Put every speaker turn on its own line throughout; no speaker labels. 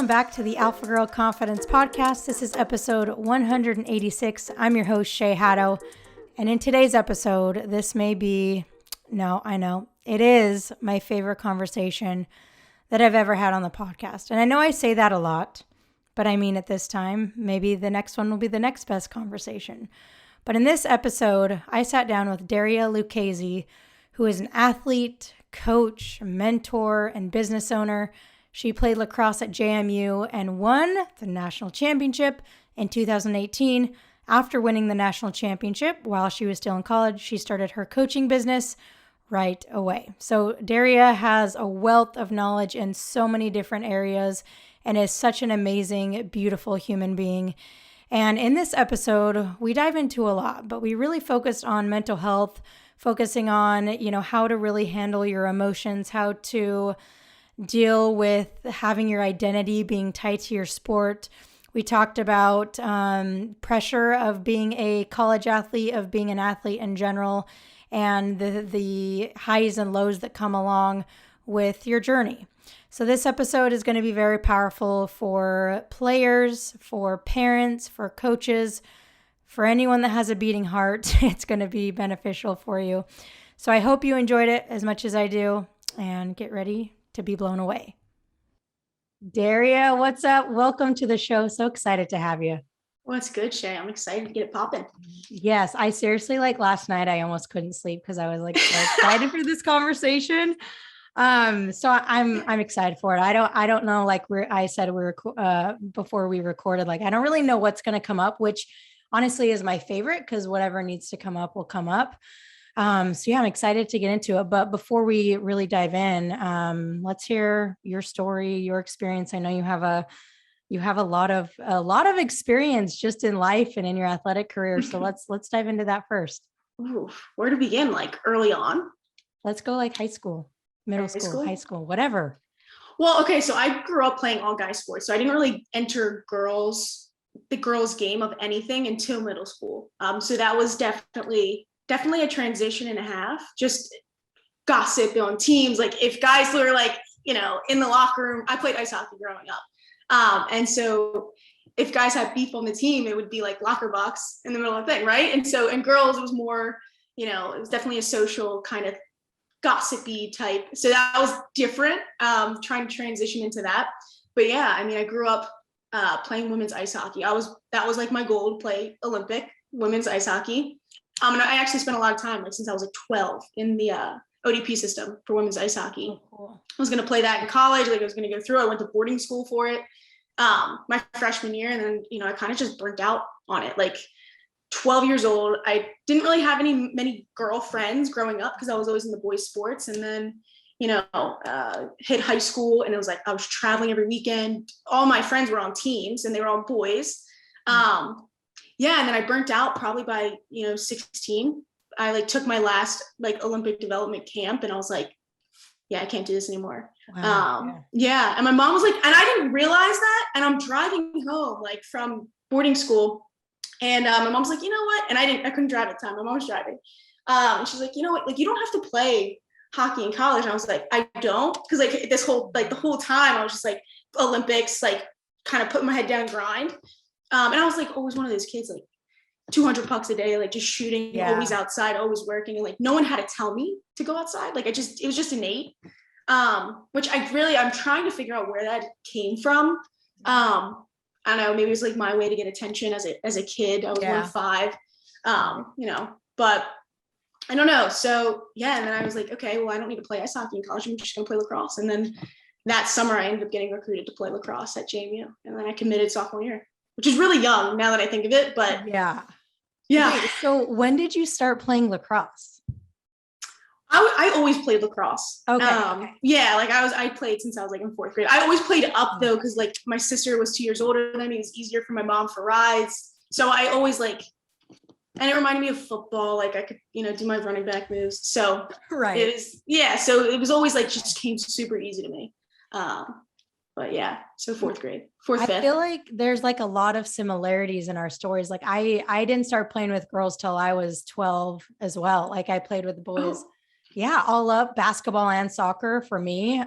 Welcome back to the Alpha Girl Confidence Podcast. This is episode 186. I'm your host, Shay Haddo. And in today's episode, this may be, no, I know, it is my favorite conversation that I've ever had on the podcast. And I know I say that a lot, but I mean it this time. Maybe the next one will be the next best conversation. But in this episode, I sat down with Daria Lucchesi, who is an athlete, coach, mentor, and business owner. She played lacrosse at JMU and won the national championship in 2018. After winning the national championship, while she was still in college, she started her coaching business right away. So Daria has a wealth of knowledge in so many different areas and is such an amazing, beautiful human being. And in this episode, we dive into a lot, but we really focused on mental health, focusing on, how to really handle your emotions, how to deal with having your identity being tied to your sport. We talked about pressure of being a college athlete, of being an athlete in general, and the highs and lows that come along with your journey. So this episode is going to be very powerful for players, for parents, for coaches, for anyone that has a beating heart. It's going to be beneficial for you. So I hope you enjoyed it as much as I do, and get ready to be blown away. Daria, what's up? Welcome to the show. So excited to have you.
What's good, Shay? I'm excited to get it popping.
Yes, I seriously, last night, I almost couldn't sleep because I was so excited for this conversation. So I'm excited for it. I don't know, I said we were before we recorded, I don't really know what's going to come up, which honestly is my favorite because whatever needs to come up will come up. So yeah, I'm excited to get into it. But before we really dive in, let's hear your story, your experience. I know you have a lot of experience just in life and in your athletic career. So let's dive into that first.
Ooh, where to begin? Early on?
Let's go high school, middle school, high school, whatever.
Well, okay. So I grew up playing all guy sports. So I didn't really enter the girls game of anything until middle school. So that was definitely a transition and a half, just gossip on teams. If guys were in the locker room, I played ice hockey growing up. And so if guys had beef on the team, it would be locker box in the middle of the thing. Right. And so in girls, it was more, it was definitely a social kind of gossipy type. So that was different, trying to transition into that. But yeah, I grew up playing women's ice hockey. That was my goal, to play Olympic women's ice hockey. And I actually spent a lot of time, since I was 12, in the ODP system for women's ice hockey. Oh, cool. I was going to play that in college. I was going to go through. I went to boarding school for it my freshman year. And then, I kind of just burnt out on it. 12 years old, I didn't really have many girlfriends growing up because I was always in the boys' sports. And then, hit high school, and it was I was traveling every weekend. All my friends were on teams, and they were all boys. Yeah, and then I burnt out probably by 16. I took my last Olympic development camp, and I was yeah, I can't do this anymore. Wow, yeah. And my mom was and I didn't realize that. And I'm driving home from boarding school, and my mom's you know what? And I couldn't drive at the time. My mom was driving. And she's you know what? You don't have to play hockey in college. And I was I don't, because this whole the whole time I was just Olympics, kind of putting my head down and grind. And I was always one of those kids, 200 pucks a day, just shooting, always outside, always working. And no one had to tell me to go outside. It was just innate, which I'm trying to figure out where that came from. I don't know, maybe it was my way to get attention as a kid. I was 1'5", but I don't know. So yeah. And then I was okay, well, I don't need to play ice hockey in college. I'm just going to play lacrosse. And then that summer I ended up getting recruited to play lacrosse at JMU. And then I committed sophomore year, which is really young now that I think of it, but yeah.
Wait, so when did you start playing lacrosse?
I always played lacrosse.
Okay.
Yeah, I played since I was in fourth grade. I always played up though, because my sister was 2 years older than me. It was easier for my mom for rides. So I always and it reminded me of football. I could, do my running back moves. So
right.
It was, yeah. So it was always just came super easy to me. But yeah, so fourth, fifth.
I feel there's a lot of similarities in our stories. I didn't start playing with girls till I was 12 as well. I played with the boys. Oh. Yeah. All up, basketball and soccer for me.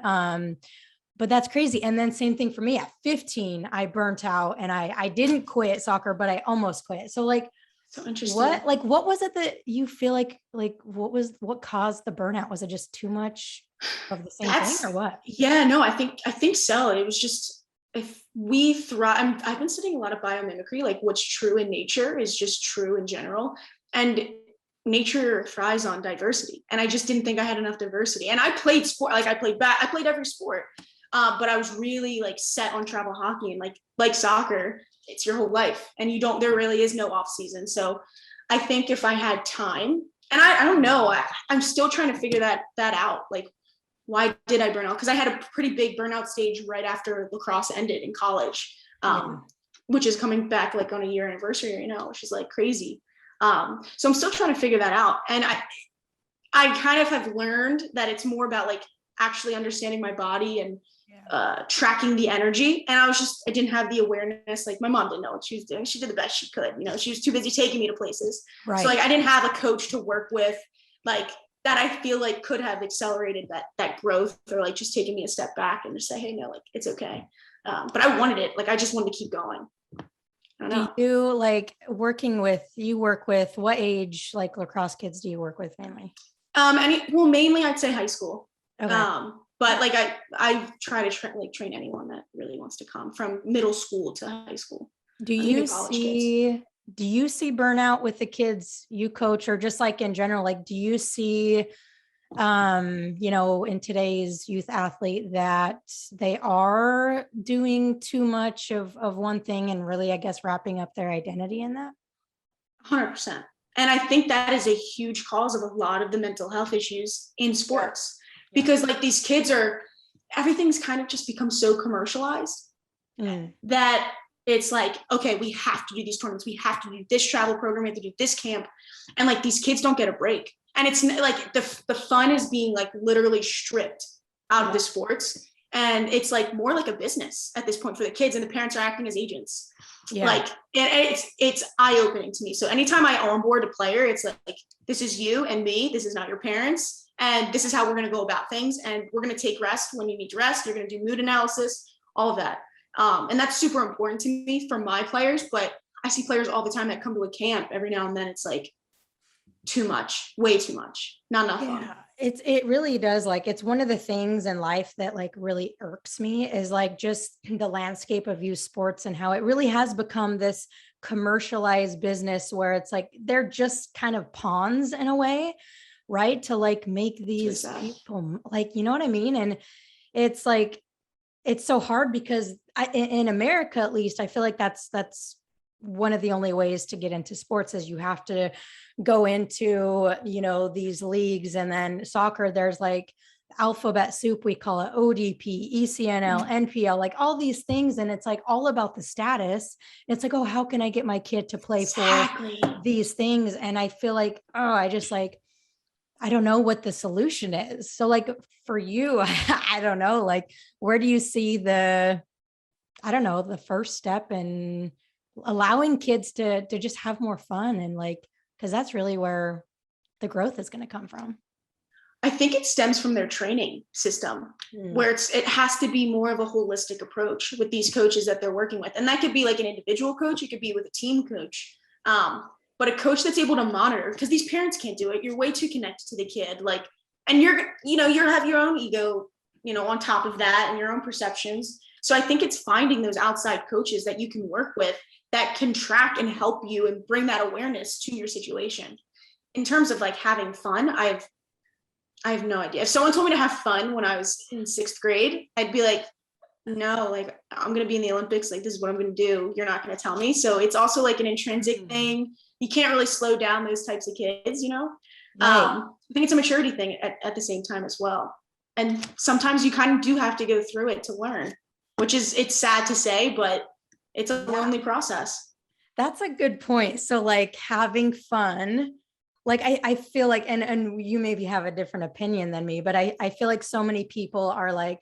but that's crazy. And then same thing for me at 15, I burnt out and I didn't quit soccer, but I almost quit. So like,
So interesting.
what was it that you feel like what caused the burnout? Was it just too much of the same thing or what?
Yeah, no, I think so. It was just, if we thrive, I've been studying a lot of biomimicry, like what's true in nature is just true in general. And nature thrives on diversity. And I just didn't think I had enough diversity. And I played sport, like I played every sport. But I was really like set on travel hockey, and like soccer, it's your whole life, and there really is no off season. So I think if I had time, and I don't know, I'm still trying to figure that out. Like, why did I burn out? Because I had a pretty big burnout stage right after lacrosse ended in college, which is coming back like on a year anniversary right now, which is like crazy. So I'm still trying to figure that out. And I kind of have learned that it's more about like actually understanding my body and tracking the energy. And I didn't have the awareness. Like my mom didn't know what she was doing. She did the best she could. She was too busy taking me to places. Right. So like I didn't have a coach to work with, like that I feel like could have accelerated that growth, or like just taking me a step back and just say, hey, no, like it's okay. But I wanted it. Like I just wanted to keep going. I don't know.
Do you like work with what age like lacrosse kids do you work with mainly?
Mainly I'd say high school.
Okay.
But like I try to train anyone that really wants to come, from middle school to high school.
Do you see burnout with the kids you coach, or just like in general? Like, do you see, in today's youth athlete that they are doing too much of one thing and really, I guess, wrapping up their identity in that?
100%. And I think that is a huge cause of a lot of the mental health issues in sports. Because like these kids everything's kind of just become so commercialized that it's like, okay, we have to do these tournaments. We have to do this travel program. We have to do this camp. And like, these kids don't get a break. And it's like the fun is being like literally stripped out of the sports. And it's like more like a business at this point for the kids, and the parents are acting as agents. Yeah. Like it's eye-opening to me. So anytime I onboard a player, it's like, this is you and me. This is not your parents. And this is how we're going to go about things. And we're going to take rest when you need to rest. You're going to do mood analysis, all of that. And that's super important to me for my players. But I see players all the time that come to a camp every now and then. It's like too much, way too much, not enough fun.
It really does. Like, it's one of the things in life that like really irks me is like just the landscape of youth sports and how it really has become this commercialized business where it's like, they're just kind of pawns in a way, right? To like make these people like, you know what I mean? And it's like, it's so hard because in America, at least, I feel like that's one of the only ways to get into sports is you have to go into, these leagues. And then soccer, there's like alphabet soup, we call it ODP, ECNL, NPL, like all these things. And it's like all about the status. It's like, oh, how can I get my kid to play for these things? And I feel like, I don't know what the solution is. So like for you, I don't know, like, where do you see the first step in allowing kids to just have more fun? And like, cause that's really where the growth is going to come from.
I think it stems from their training system where it has to be more of a holistic approach with these coaches that they're working with. And that could be like an individual coach. It could be with a team coach. But a coach that's able to monitor, because these parents can't do it. You're way too connected to the kid. Like, and you have your own ego, on top of that, and your own perceptions. So I think it's finding those outside coaches that you can work with that can track and help you and bring that awareness to your situation. In terms of like having fun, I have no idea. If someone told me to have fun when I was in 6th grade, I'd be like, no, like I'm going to be in the Olympics. Like, this is what I'm going to do. You're not going to tell me. So it's also like an intrinsic thing. You can't really slow down those types of kids, Right. I think it's a maturity thing at the same time as well. And sometimes you kind of do have to go through it to learn, it's sad to say, but it's a lonely process.
That's a good point. So like having fun, like I feel like, and you maybe have a different opinion than me, but I feel like so many people are like,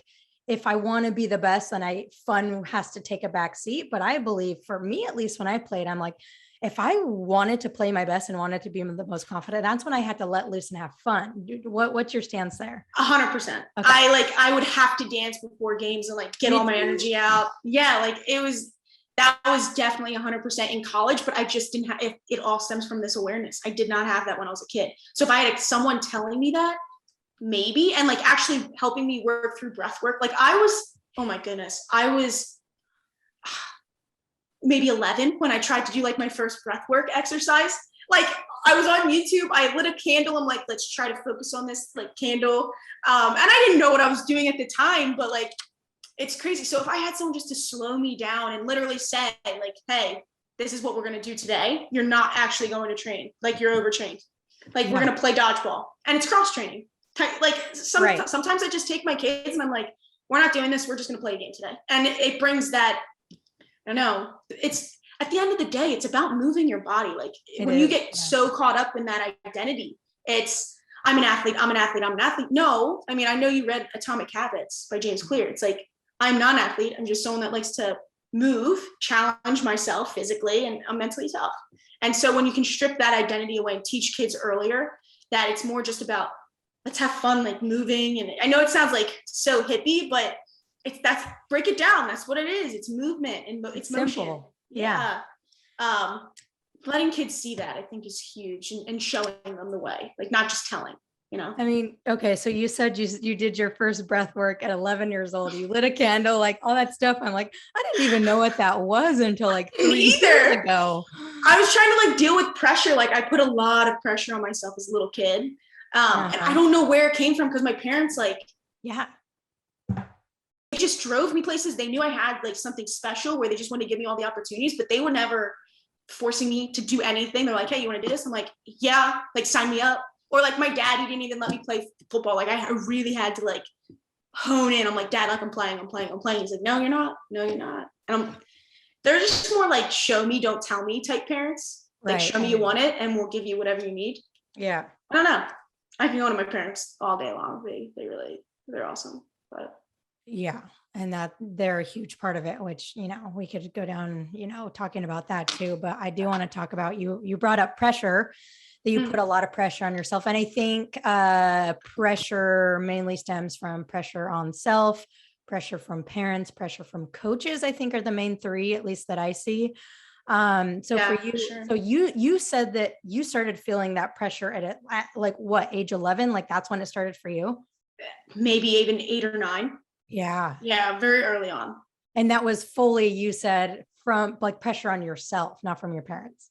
if I want to be the best, then fun has to take a back seat. But I believe, for me, at least when I played, I'm like, if I wanted to play my best and wanted to be the most confident, that's when I had to let loose and have fun. What's your stance there?
100%. Okay. I would have to dance before games and like get all my energy out. Yeah. Like that was definitely 100% in college, but I just didn't have, it all stems from this awareness. I did not have that when I was a kid. So if I had someone telling me that, maybe, and like actually helping me work through breath work, like oh my goodness, I was maybe 11 when I tried to do like my first breath work exercise. Like I was on YouTube, I lit a candle. I'm like, let's try to focus on this like candle. And I didn't know what I was doing at the time, but like, it's crazy. So if I had someone just to slow me down and literally say like, hey, this is what we're going to do today. You're not actually going to train. Like you're overtrained. Like we're going to play dodgeball, and it's cross training. Like sometimes I just take my kids and I'm like, we're not doing this. We're just going to play a game today. And it brings that, I don't know, it's at the end of the day, it's about moving your body. Like when you get so caught up in that identity, it's, I'm an athlete. No, I mean, I know you read Atomic Habits by James Clear. It's like, I'm not an athlete. I'm just someone that likes to move, challenge myself physically, and I'm mentally tough. And so when you can strip that identity away and teach kids earlier that it's more just about, let's have fun, like moving. And I know it sounds like so hippie, but break it down. That's what it is. It's movement and it's motion.
Simple. Yeah.
Letting kids see that, I think, is huge, and showing them the way, like not just telling, you know?
I mean, okay. So you said you did your first breath work at 11 years old. You lit a candle, like all that stuff. I'm like, I didn't even know what that was until like 3 years ago.
I was trying to like deal with pressure. Like I put a lot of pressure on myself as a little kid. And I don't know where it came from, because my parents they just drove me places. They knew I had like something special where they just wanted to give me all the opportunities, but they were never forcing me to do anything. They're like, hey, you want to do this? I'm like, yeah, like sign me up. Or like my dad, he didn't even let me play football. Like I really had to like hone in. I'm like, Dad, like I'm playing. He's like, no, you're not. And they're just more like show me, don't tell me type parents. Like show me you want it and we'll give you whatever you need.
Yeah.
I don't know. I can go to my parents all day long. They're awesome. But
yeah. And that they're a huge part of it, which, you know, we could go down, you know, talking about that too, but I do want to talk about you brought up pressure, that you put a lot of pressure on yourself. And I think pressure mainly stems from pressure on self, pressure from parents, pressure from coaches, I think are the main three, at least that I see. So for you, sure. So you said that you started feeling that pressure at like what, age 11? Like that's when it started for you?
Maybe even 8 or 9.
Yeah.
Yeah. Very early on.
And that was fully, you said, from like pressure on yourself, not from your parents.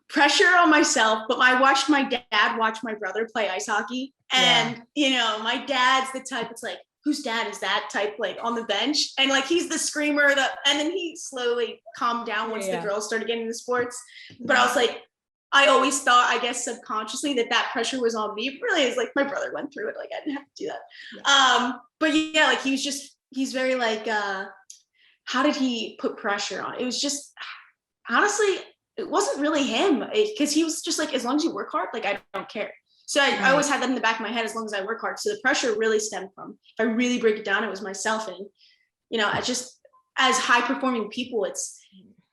Pressure on myself, but I watched my dad watch my brother play ice hockey. And, you know, my dad's the type, it's like, whose dad is that type, like on the bench? And like, he's the screamer and then he slowly calmed down once the girls started getting into sports. But I was like, I always thought, I guess subconsciously, that pressure was on me. But really, it's like my brother went through it. Like I didn't have to do that. Yeah. But yeah, like he's very like, how did he put pressure on? It was just, honestly, it wasn't really him, because he was just like, as long as you work hard, like I don't care. So I always had that in the back of my head, as long as I work hard. So the pressure really stemmed from, if I really break it down, it was myself. And, you know, I just, as high performing people, it's,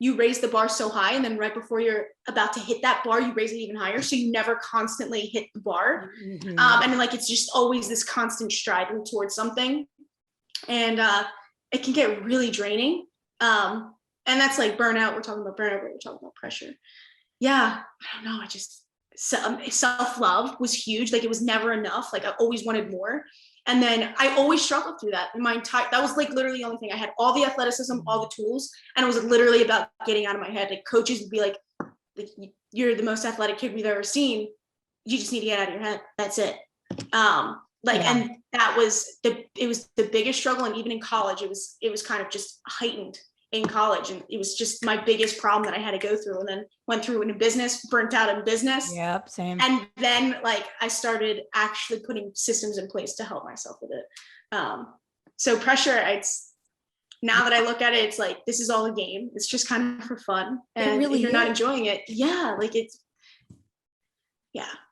you raise the bar so high, and then right before you're about to hit that bar, you raise it even higher. So you never constantly hit the bar. Mm-hmm. And then like, it's just always this constant striving towards something. And it can get really draining. And that's like burnout. We're talking about burnout, but we're talking about pressure. Yeah. I don't know. Self-love was huge. Like it was never enough. Like I always wanted more. And then I always struggled through that. That was like literally the only thing. I had all the athleticism, all the tools, and it was literally about getting out of my head. Like coaches would be like, you're the most athletic kid we've ever seen. You just need to get out of your head. That's it. And that was it was the biggest struggle. And even in college, it was kind of just heightened in college. And it was just my biggest problem that I had to go through, and then went through in business, burnt out in business.
Yep. Same.
And then like, I started actually putting systems in place to help myself with it. So pressure, now that I look at it, it's like, this is all a game. It's just kind of for fun. And really, if you're not enjoying it,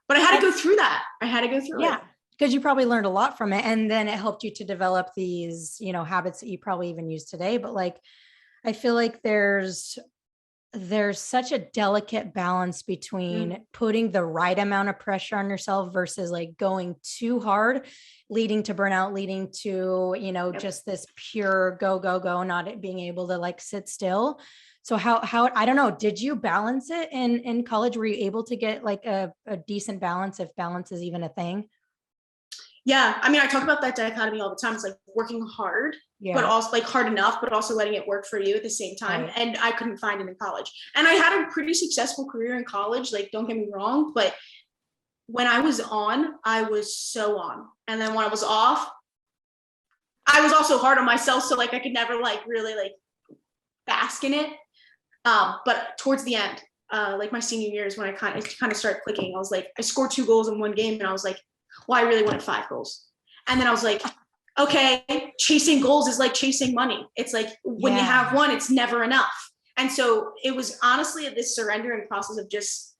but I had to go through that. Yeah.
Because you probably learned a lot from it. And then it helped you to develop these, you know, habits that you probably even use today. But like, I feel like there's there's such a delicate balance between putting the right amount of pressure on yourself versus like going too hard, leading to burnout, leading to, you know, just this pure go, go, go, not being able to like sit still. So how, I don't know, did you balance it in college? Were you able to get like a decent balance, if balance is even a thing?
Yeah. I mean, I talk about that dichotomy all the time. It's like working hard, but also like hard enough, but also letting it work for you at the same time.
Right.
And I couldn't find it in college. And I had a pretty successful career in college. Like, don't get me wrong, but when I was on, I was so on. And then when I was off, I was also hard on myself. So like, I could never like really like bask in it. But towards the end, like my senior years, when I kind of started clicking, I was like, I scored 2 goals in one game, and I was like, well, I really wanted 5 goals. And then I was like, okay, chasing goals is like chasing money. It's like when you have one, it's never enough. And so it was honestly this surrendering process of just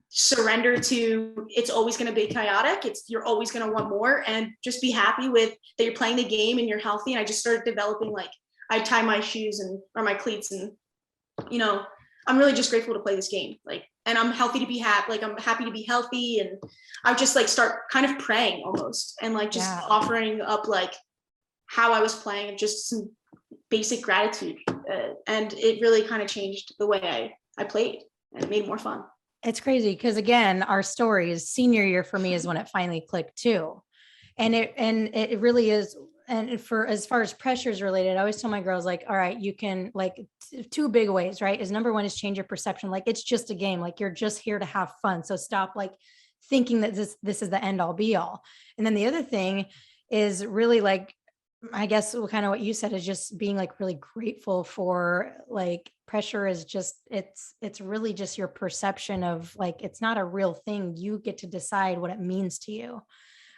surrender to, it's always going to be chaotic. You're always going to want more, and just be happy with that you're playing the game and you're healthy. And I just started developing, like, I tie my shoes or my cleats, and, you know, I'm really just grateful to play this game. Like, and I'm healthy to be happy. Like, I'm happy to be healthy. And I would just like start kind of praying almost, and like just offering up like how I was playing, just some basic gratitude. And it really kind of changed the way I played, and it made it more fun.
It's crazy because, again, our stories, senior year for me is when it finally clicked too. And it really is. And for as far as pressures related, I always tell my girls, like, all right, you can like 2 big ways, right? Is number one is change your perception. Like, it's just a game. Like, you're just here to have fun. So stop like thinking that this is the end all be all. And then the other thing is really like, I guess kind of what you said, is just being like really grateful for, like, pressure is just, it's really just your perception of, like, it's not a real thing. You get to decide what it means to you.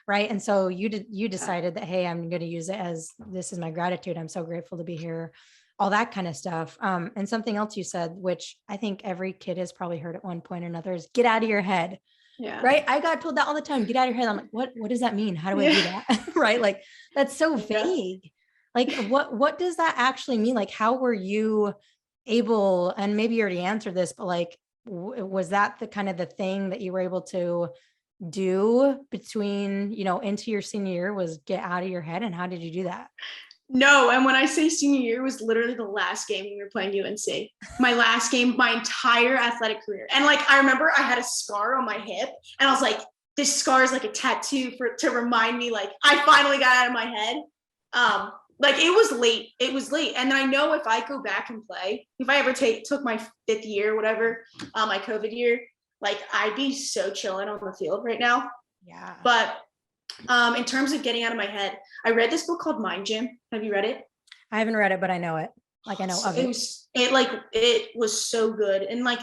Right. And so you decided that, hey, I'm going to use it as, this is my gratitude. I'm so grateful to be here, all that kind of stuff. And something else you said, which I think every kid has probably heard at one point or another, is get out of your head.
Yeah.
Right. I got told that all the time. Get out of your head. I'm like, what does that mean? How do I do that? Right. Like, that's so vague. Like, what does that actually mean? Like, how were you able, and maybe you already answered this, but like, was that the kind of the thing that you were able to do between, you know, into your senior year, was get out of your head? And how did you do that?
No, and when I say senior year, was literally the last game we were playing UNC. My last game, my entire athletic career. And like, I remember I had a scar on my hip, and I was like, this scar is like a tattoo to remind me, like, I finally got out of my head. Like, it was late. And then I know if I go back and play, if I ever took my 5th year, whatever, my COVID year, like, I'd be so chilling on the field right now.
Yeah.
But in terms of getting out of my head, I read this book called Mind Gym. Have you read it?
I haven't read it, but I know it. Like, I know of it.
It was so good. And like,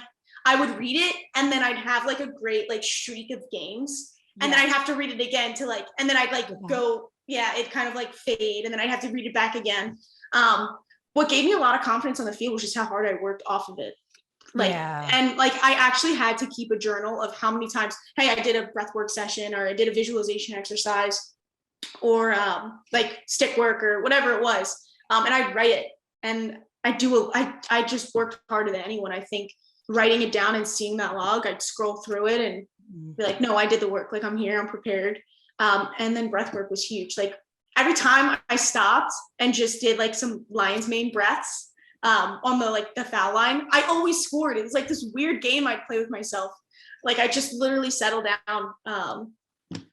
I would read it, and then I'd have like a great like streak of games, and then I'd have to read it again to like, and then I'd like go, it kind of like fade, and then I'd have to read it back again. What gave me a lot of confidence on the field was just how hard I worked off of it. Like, and like, I actually had to keep a journal of how many times, hey, I did a breath work session, or I did a visualization exercise, or like stick work or whatever it was. And I'd write it, and I just worked harder than anyone. I think writing it down and seeing that log, I'd scroll through it and be like, no, I did the work. Like, I'm here, I'm prepared. And then breath work was huge. Like, every time I stopped and just did like some lion's mane breaths, on the foul line, I always scored. It was like this weird game I'd play with myself. Like, I just literally settled down.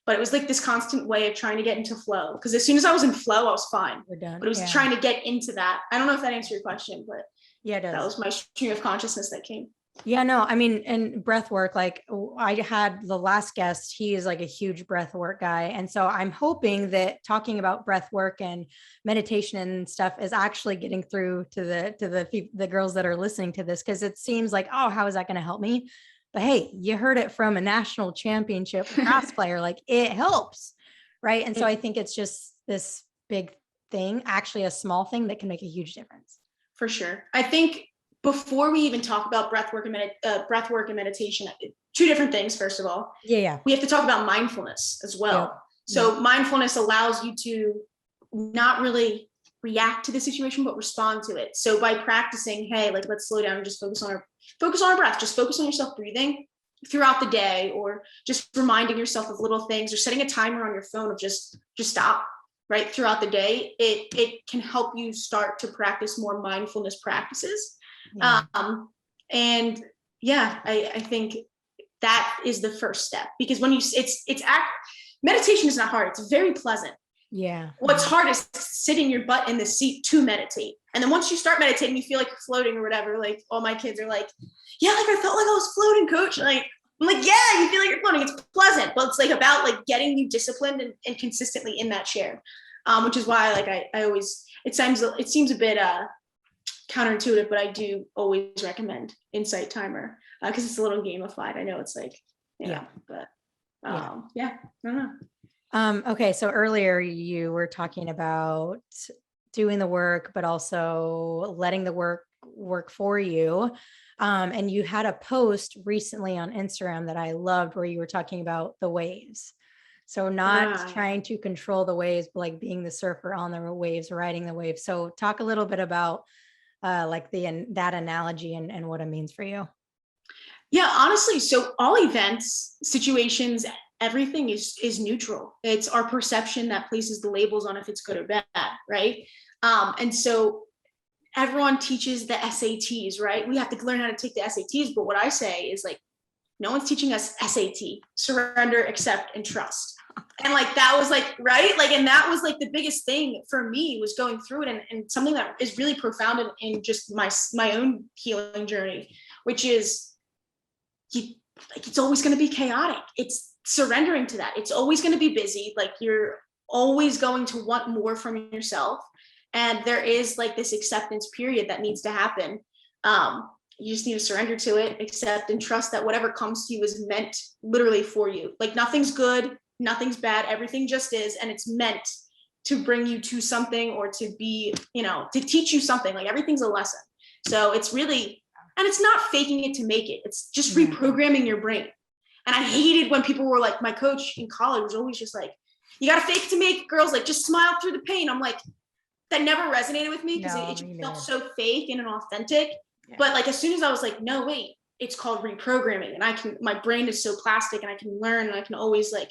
But it was like this constant way of trying to get into flow. Because as soon as I was in flow, I was fine.
We're done.
But it was trying to get into that. I don't know if that answered your question, but
yeah, it does.
That was my stream of consciousness that came.
Yeah, no, I mean, and breath work, like, I had the last guest, he is like a huge breath work guy. And so I'm hoping that talking about breath work and meditation and stuff is actually getting through to the girls that are listening to this. Cause it seems like, oh, how is that going to help me? But hey, you heard it from a national championship lacrosse player, like, it helps. Right. And so I think it's just this big thing, actually a small thing that can make a huge difference.
For sure. I think before we even talk about breath work and meditation, 2 different things. First of all, we have to talk about mindfulness as well. So mindfulness allows you to not really react to the situation, but respond to it. So by practicing, hey, like, let's slow down and just focus on our breath, just focus on yourself breathing throughout the day, or just reminding yourself of little things, or setting a timer on your phone of just stop, right, throughout the day. It can help you start to practice more mindfulness practices.
Yeah.
And yeah, I think that is the first step, because when meditation is not hard. It's very pleasant.
Yeah.
What's hard is sitting your butt in the seat to meditate. And then once you start meditating, you feel like you're floating or whatever. Like, all my kids are like, yeah, like I felt like I was floating, coach. And I'm like, yeah, you feel like you're floating. It's pleasant, but it's like about like getting you disciplined and consistently in that chair. Which is why, like, I always, it seems a bit counterintuitive, but I do always recommend Insight Timer, because it's a little gamified. I know it's like, but I don't know.
Okay. So earlier you were talking about doing the work, but also letting the work for you. And you had a post recently on Instagram that I loved, where you were talking about the waves. So not trying to control the waves, but like being the surfer on the waves, riding the waves. So talk a little bit about like that analogy and what it means for you.
Yeah, honestly, so all events, situations, everything is neutral. It's our perception that places the labels on if it's good or bad, right? And so everyone teaches the SATs, right? We have to learn how to take the SATs, but what I say is, like, no one's teaching us SAT, surrender, accept, and trust. And like, that was like, right? Like, and that was like the biggest thing for me, was going through it, and something that is really profound in just my own healing journey, which is, it's always going to be chaotic. It's surrendering to that. It's always going to be busy. Like, you're always going to want more from yourself. And there is like this acceptance period that needs to happen. You just need to surrender to it, accept, and trust that whatever comes to you is meant literally for you. Like, nothing's good, nothing's bad, everything just is, and it's meant to bring you to something, or to be, to teach you something. Like, everything's a lesson. So it's really, and it's not faking it to make it. It's just reprogramming your brain. And I hated when people were like, my coach in college was always just like, you got to fake it to make it, girls, like, just smile through the pain. I'm like, that never resonated with me, because it felt so fake and inauthentic. Yeah. But like, as soon as I was like, no, wait, it's called reprogramming, and my brain is so plastic, and I can learn, and I can always, like,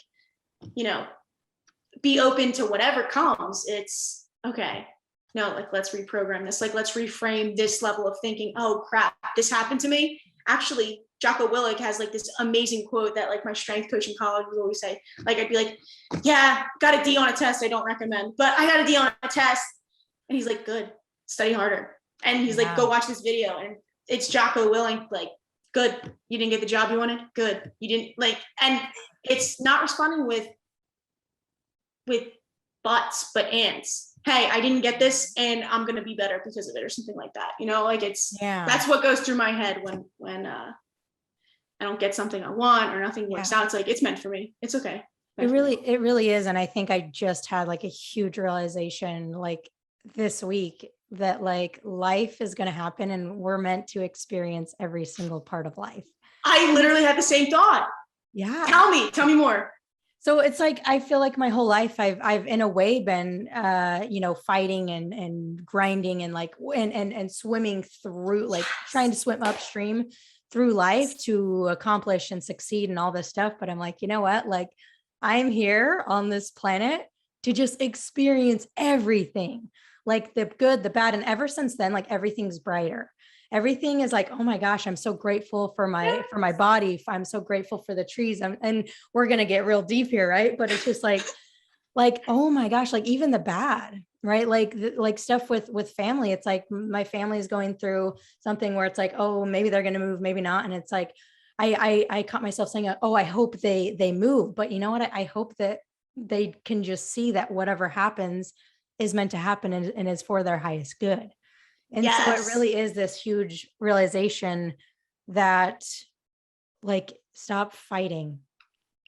be open to whatever comes. It's okay. No, like, let's reprogram this. Like, let's reframe this level of thinking. Oh crap, this happened to me. Actually, Jocko Willink has like this amazing quote that like my strength coach in college would always say. Like, I'd be like, yeah, got a D on a test I don't recommend, but I got a D on a test. And he's like, good, study harder. And he's like, go watch this video. And it's Jocko Willink, like, good, you didn't get the job you wanted, good, you didn't, like, and it's not responding with buts, but ands. Hey, I didn't get this, and I'm gonna be better because of it, or something like that. Like, it's that's what goes through my head when I don't get something I want, or nothing works out. It's like, it's meant for me. It's okay.
It really is. And I think I just had like a huge realization like this week, that like, life is going to happen, and we're meant to experience every single part of life.
I literally had the same thought.
Yeah.
Tell me more.
So it's like, I feel like my whole life I've in a way been, fighting and grinding and like, and swimming through, like trying to swim upstream through life to accomplish and succeed and all this stuff. But I'm like, you know what? Like, I'm here on this planet to just experience everything, like the good, the bad. And ever since then, like, everything's brighter. Everything is like, oh my gosh, I'm so grateful for my body. I'm so grateful for the trees. And we're going to get real deep here. Right. But it's just like, oh my gosh, like, even the bad, right? Like stuff with family. It's like, my family is going through something where it's like, oh, maybe they're going to move, maybe not. And it's like, I caught myself saying, oh, I hope they move. But you know what? I hope that they can just see that whatever happens is meant to happen and is for their highest good. And so it really is this huge realization that, like, stop fighting.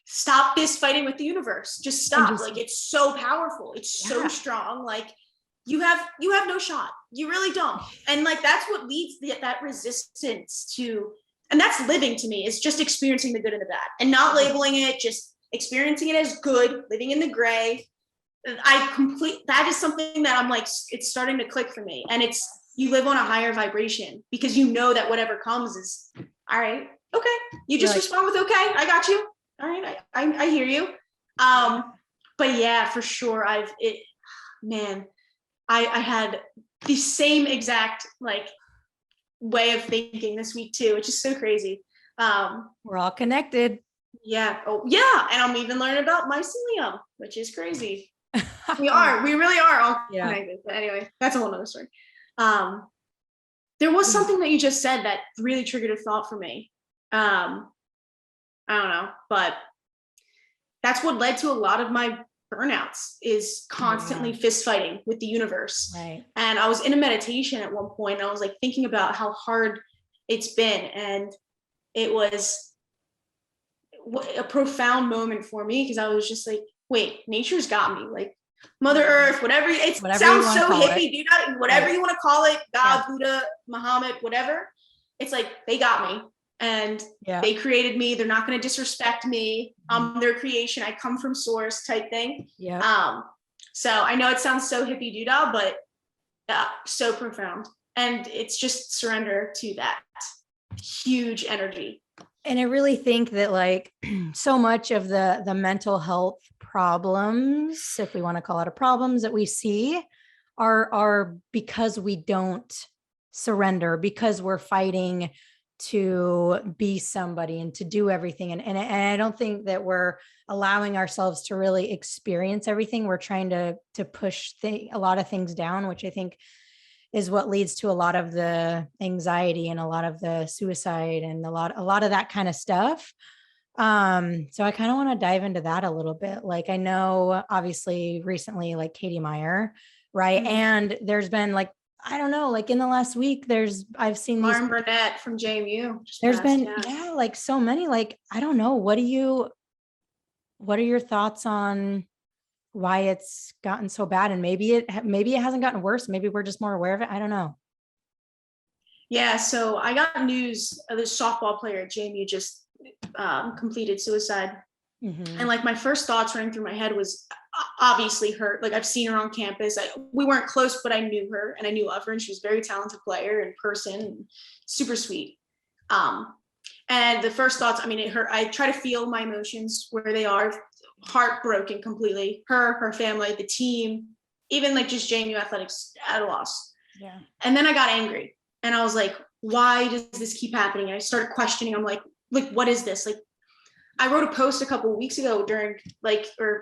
Stop this fighting with the universe. Just stop. Like, it's so powerful. It's so strong. Like, you have no shot. You really don't. And like, that's what leads that resistance to, and that's living to me, is just experiencing the good and the bad and not labeling it, just experiencing it as good, living in the gray. that is something that I'm like, it's starting to click for me. And you live on a higher vibration because you know that whatever comes is all right. Okay. You just respond with, okay, I got you. All right. I hear you. But yeah, for sure. I had the same exact like way of thinking this week too, which is so crazy.
We're all connected.
Yeah. Oh yeah. And I'm even learning about mycelium, which is crazy. We really are all connected. But anyway, that's a whole nother story. There was something that you just said that really triggered a thought for me. I don't know, but that's what led to a lot of my burnouts is constantly fist fighting with the universe.
Right.
And I was in a meditation at one point and I was like thinking about how hard it's been. And it was a profound moment for me because I was just like, wait, nature's got me. Like Mother Earth, whatever sounds so hippie, dude. Whatever you want to call it, God, Buddha, Muhammad, whatever. It's like they got me. And they created me. They're not going to disrespect me. I'm their creation. I come from source type thing. Yeah. So I know it sounds so hippie doodah, but so profound. And it's just surrender to that huge energy.
And I really think that like so much of the mental health problems, if we want to call it a problems that we see are because we don't surrender, because we're fighting to be somebody and to do everything. And I don't think that we're allowing ourselves to really experience everything. We're trying to push a lot of things down, which I think is what leads to a lot of the anxiety and a lot of the suicide and a lot of that kind of stuff. So I kind of want to dive into that a little bit. Like I know obviously recently like Katie Meyer, right? Mm-hmm. And there's been like, I don't know, like in the last week, I've seen
Lauren Burnett from JMU.
There's been like so many, like, I don't know. What are your thoughts on why it's gotten so bad? And maybe it hasn't gotten worse. Maybe we're just more aware of it. I don't know.
Yeah. So I got news of this softball player at JMU just completed suicide. Mm-hmm. And like my first thoughts running through my head was obviously her. Like I've seen her on campus. We weren't close, but I knew her and I knew of her, and she was a very talented player in person, and super sweet. And the first thoughts, I mean, it hurt. I try to feel my emotions where they are. Heartbroken completely. Her family, the team, even like just JMU athletics at a loss. Yeah. And then I got angry and I was like, why does this keep happening? And I started questioning. I'm like, what is this? Like, I wrote a post a couple of weeks ago or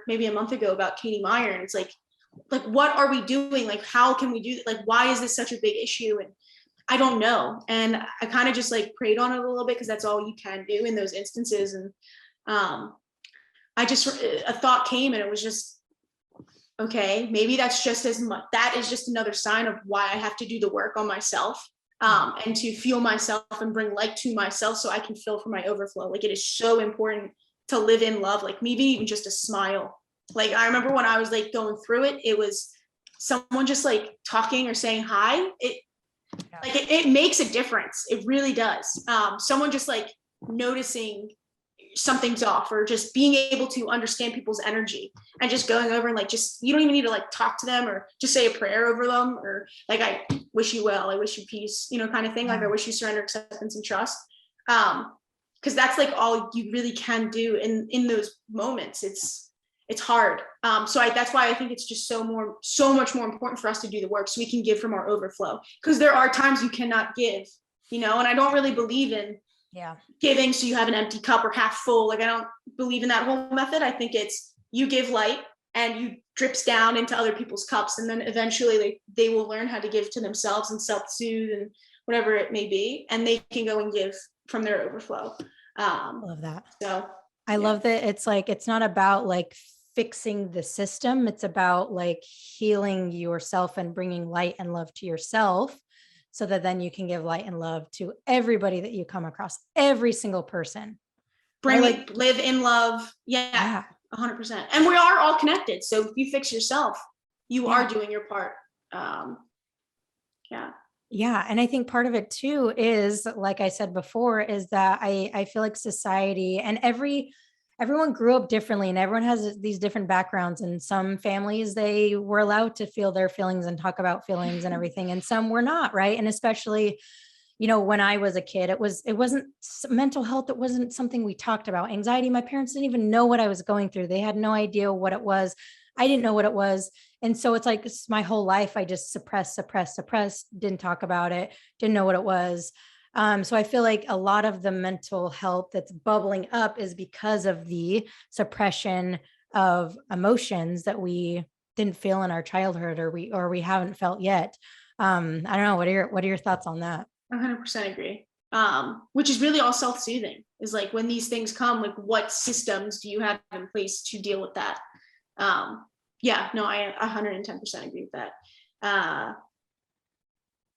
maybe a month ago about Katie Meyer. And it's like, what are we doing? Like, how can we do that? Like, why is this such a big issue? And I don't know. And I kind of just like prayed on it a little bit because that's all you can do in those instances. And a thought came and it was just, okay, maybe that's just as much, that is just another sign of why I have to do the work on myself. And to feel myself and bring light to myself so I can fill for my overflow. Like it is so important to live in love, like maybe even just a smile. Like I remember when I was like going through it, it was someone just like talking or saying hi. It makes a difference. It really does. Someone just like noticing something's off or just being able to understand people's energy and just going over and like, just, you don't even need to like talk to them or just say a prayer over them or like, I wish you well, I wish you peace, kind of thing. Like I wish you surrender, acceptance and trust. Cause that's like all you really can do in those moments. It's hard. So that's why I think it's just so much more important for us to do the work so we can give from our overflow. Cause there are times you cannot give, and I don't really believe in giving so you have an empty cup or half full. Like I don't believe in that whole method. I think it's you give light and you drips down into other people's cups, and then eventually they will learn how to give to themselves and self-soothe and whatever it may be, and they can go and give from their overflow.
Love that.
So
I love that it's like it's not about like fixing the system. It's about like healing yourself and bringing light and love to yourself, so that then you can give light and love to everybody that you come across, every single person.
Live in love. Yeah. 100%. And we are all connected. So if you fix yourself, you are doing your part.
Yeah. And I think part of it too is, like I said before, is that I feel like society and every everyone grew up differently and everyone has these different backgrounds. And some families, they were allowed to feel their feelings and talk about feelings and everything. And some were not, right? And especially, when I was a kid, it wasn't mental health. It wasn't something we talked about. Anxiety, my parents didn't even know what I was going through. They had no idea what it was. I didn't know what it was. And so it's like my whole life, I just suppressed, didn't talk about it, didn't know what it was. So I feel like a lot of the mental health that's bubbling up is because of the suppression of emotions that we didn't feel in our childhood, or we haven't felt yet. I don't know. What are your thoughts on that?
100% agree. Which is really all self-soothing, is like when these things come, like what systems do you have in place to deal with that? Yeah, no, I 110% agree with that.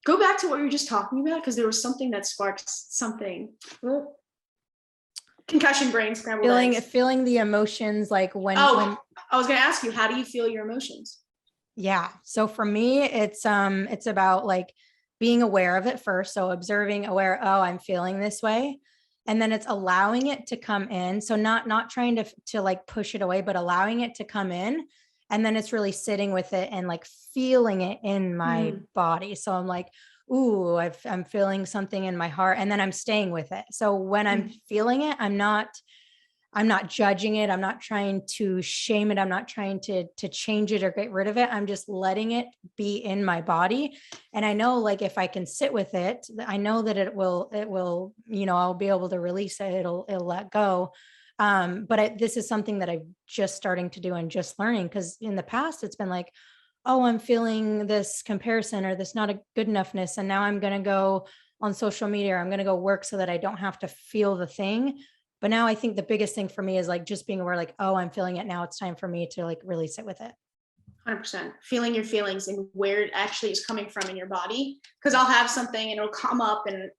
Go back to what you were just talking about, because there was something that sparked something. Concussion brain scrambled eggs.
Feeling the emotions, like when
I was going to ask you, how do you feel your emotions?
Yeah. So for me, it's about like being aware of it first. So observing, aware, oh, I'm feeling this way. And then it's allowing it to come in. So not trying to like push it away, but allowing it to come in. And then it's really sitting with it and like feeling it in my body. So I'm like, ooh, I'm feeling something in my heart, and then I'm staying with it. So when I'm feeling it, I'm not judging it. I'm not trying to shame it. I'm not trying to change it or get rid of it. I'm just letting it be in my body. And I know, like, if I can sit with it, I know that it will, I'll be able to release it. It'll let go. But this is something that I'm just starting to do and just learning, because in the past it's been like, oh, I'm feeling this comparison or this not a good enoughness. And now I'm going to go on social media, or I'm going to go work so that I don't have to feel the thing. But now I think the biggest thing for me is like just being aware, like, oh, I'm feeling it now. It's time for me to like really sit with it.
100%. Feeling your feelings and where it actually is coming from in your body. Because I'll have something and it'll come up, and,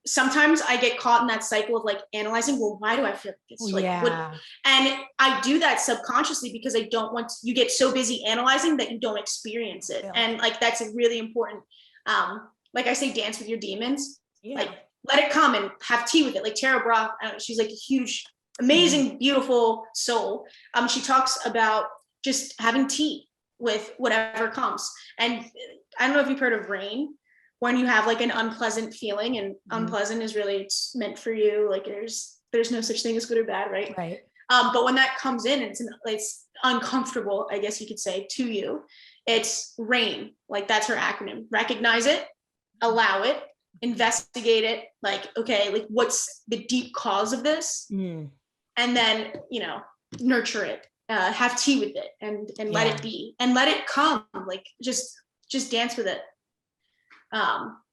sometimes I get caught in that cycle of like analyzing, well, why do I feel this? Like, and I do that subconsciously because I don't want you get so busy analyzing that you don't experience it. And like, that's a really important, like I say, dance with your demons. Like, let it come and have tea with it. Like Tara Brach, she's like a huge, amazing, beautiful soul. She talks about just having tea with whatever comes. And I don't know if you've heard of rain, when you have like an unpleasant feeling, and unpleasant is really, it's meant for you. Like there's no such thing as good or bad, right?
Right.
But when that comes in, it's uncomfortable, I guess you could say, to you. It's RAIN, like that's her acronym. Recognize it, allow it, investigate it, like, okay, like what's the deep cause of this? And then, nurture it, have tea with it, and let it be, and let it come, like just dance with it.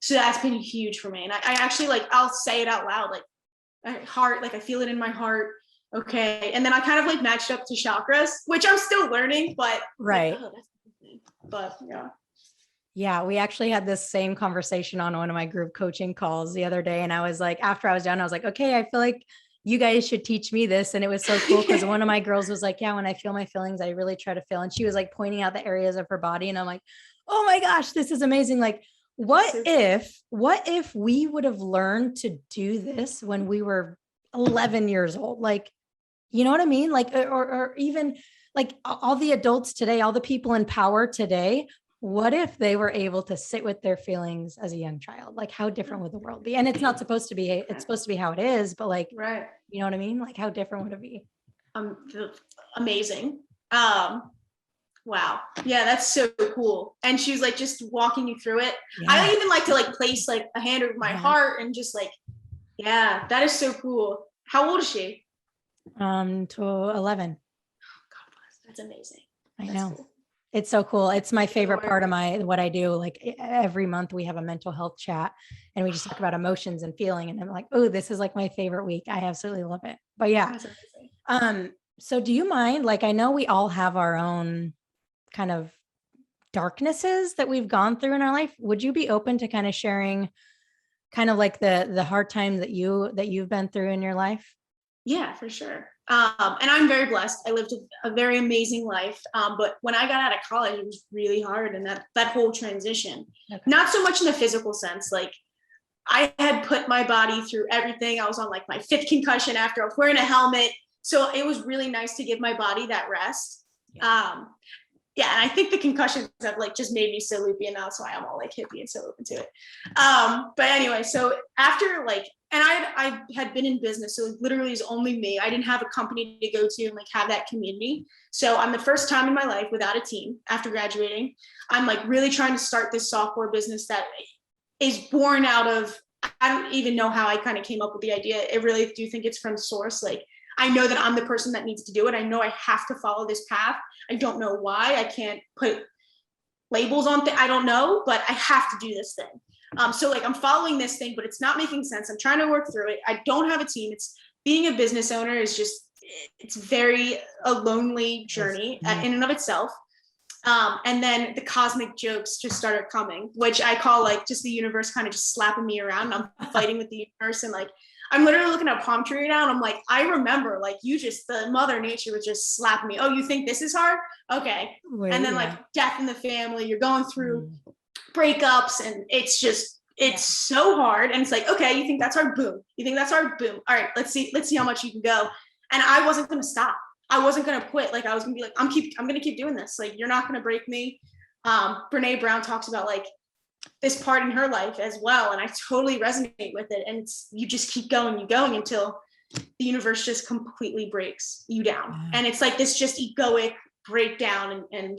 So that's been huge for me. And I actually, like, I'll say it out loud, like heart, like I feel it in my heart. Okay. And then I kind of like matched up to chakras, which I'm still learning, but
right.
Like, but yeah.
Yeah, we actually had this same conversation on one of my group coaching calls the other day. And I was like, after I was done, I was like, okay, I feel like you guys should teach me this. And it was so cool because one of my girls was like, yeah, when I feel my feelings, I really try to feel. And she was like pointing out the areas of her body. And I'm like, oh my gosh, this is amazing. Like, what if we would have learned to do this when we were 11 years old? Like, you know what I mean? Like, or even like all the adults today, all the people in power today, what if they were able to sit with their feelings as a young child? Like, how different would the world be? And it's not supposed to be, it's supposed to be how it is, but like,
right.
You know what I mean? Like, how different would it be?
Amazing. Wow. Yeah, that's so cool. And she was like just walking you through it. Yeah. I even like to like place like a hand over my heart and just like, yeah, that is so cool. How old is she?
To 11.
God bless. That's amazing.
I know. Cool. It's so cool. It's my favorite part of what I do. Like every month we have a mental health chat and we just talk about emotions and feeling. And I'm like, oh, this is like my favorite week. I absolutely love it. But yeah. So do you mind, like, I know we all have our own kind of darknesses that we've gone through in our life. Would you be open to kind of sharing kind of like the hard times that you've been through in your life?
Yeah, for sure. And I'm very blessed. I lived a very amazing life. But when I got out of college, it was really hard. And that whole transition, not so much in the physical sense, like I had put my body through everything. I was on like my fifth concussion after I was wearing a helmet. So it was really nice to give my body that rest. Yeah. Yeah, and I think the concussions have like just made me so loopy, and that's why I'm all like hippie and so open to it. But anyway, so after like, and I had been in business, so it literally is only me. I didn't have a company to go to and like have that community. So I'm the first time in my life without a team after graduating. I'm like really trying to start this software business that is born out of, I don't even know how I kind of came up with the idea. I really do think it's from source. Like, I know that I'm the person that needs to do it. I know I have to follow this path. I don't know why. I can't put labels on I don't know, but I have to do this thing. So like I'm following this thing, but it's not making sense. I'm trying to work through it. I don't have a team. It's being a business owner is just, it's very a lonely journey in and of itself. And then the cosmic jokes just started coming, which I call like just the universe kind of just slapping me around. I'm fighting with the universe, and like I'm literally looking at a palm tree right now, and I'm like, I remember like the mother nature was just slapping me. Oh, you think this is hard? Okay. And then like death in the family, you're going through breakups, and it's so hard. And it's like, okay, you think that's hard? Boom. You think that's hard? Boom. All right, let's see how much you can go. And I wasn't going to stop. I wasn't going to quit. Like I was going to be like, I'm going to keep doing this. Like, you're not going to break me. Brene Brown talks about like this part in her life as well. And I totally resonate with it. And you just keep going until the universe just completely breaks you down. And it's like this just egoic breakdown and